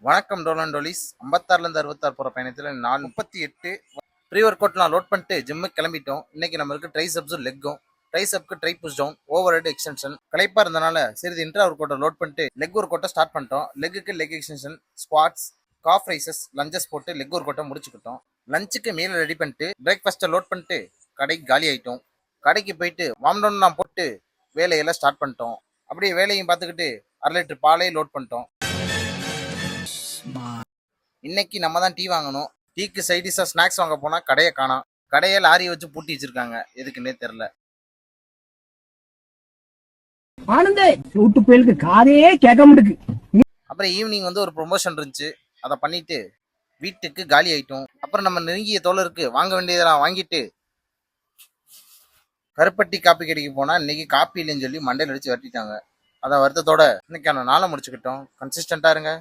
வணக்கம் டோலண்டோலிஸ் 56லேருந்து 66 போகிற பயணத்தில் நாள் 38 ப்ரீ ஒர்க் அவுட்லாம் லோட் பண்ணிட்டு ஜிம்முக்கு கிளம்பிட்டோம். இன்னைக்கு நம்மளுக்கு ட்ரைசப்ஸும் லெக்கும், ட்ரைசப்க்கு tri push down, overhead extension. களைப்பாக இருந்தனால சிறிது இன்ட்ரா ஒர்க் அவுட்டை லோட் பண்ணிட்டு லெக் ஒர்க் அவுட்டை ஸ்டார்ட் பண்ணிட்டோம். லெக்குக்கு leg extension, squats, calf raises, lunges போட்டு லெக் ஒர்க் அவுட்டை முடிச்சுக்கிட்டோம். லஞ்சுக்கு மீல் ரெடி பண்ணிட்டு பிரேக்ஃபாஸ்ட்டை லோட் பண்ணிட்டு கடைக்கு காலி ஆகிட்டோம். கடைக்கு போயிட்டு வார்ம் டவுன்லாம் போட்டு வேலையெல்லாம் ஸ்டார்ட் பண்ணிட்டோம். அப்படியே வேலையும் பார்த்துக்கிட்டு 1/2 லிட்டர் பாலையும் லோட் பண்ணிட்டோம். இன்னைக்கு நம்ம தான் டீ வாங்கணும். டீக்கு சைடிஷா ஸ்நாக்ஸ் வாங்க போனா கடையை காணோம். கடையை லாரி வச்சு பூட்டி வச்சிருக்காங்க, எதுக்குன்னே தெரியல. ஆனந்தே விட்டு போயிருக்கு, காதே கேட்க முடியுது. அப்புறம் ஈவினிங் ஒரு ப்ரொமோஷன் இருந்துச்சு, அதை பண்ணிட்டு வீட்டுக்கு காலி ஆயிட்டோம். அப்புறம் நம்ம நெருங்கிய தோழருக்கு வாங்க வேண்டியதெல்லாம் வாங்கிட்டு கருப்பட்டி காப்பி கடைக்கு போனா இன்னைக்கு காப்பி இல்லைன்னு சொல்லி மண்டையில் அடிச்சு வரட்டிட்டாங்க. அதை வருத்தத்தோட இன்னைக்கான நாளை முடிச்சுக்கிட்டோம். கன்சிஸ்டண்டா இருங்க.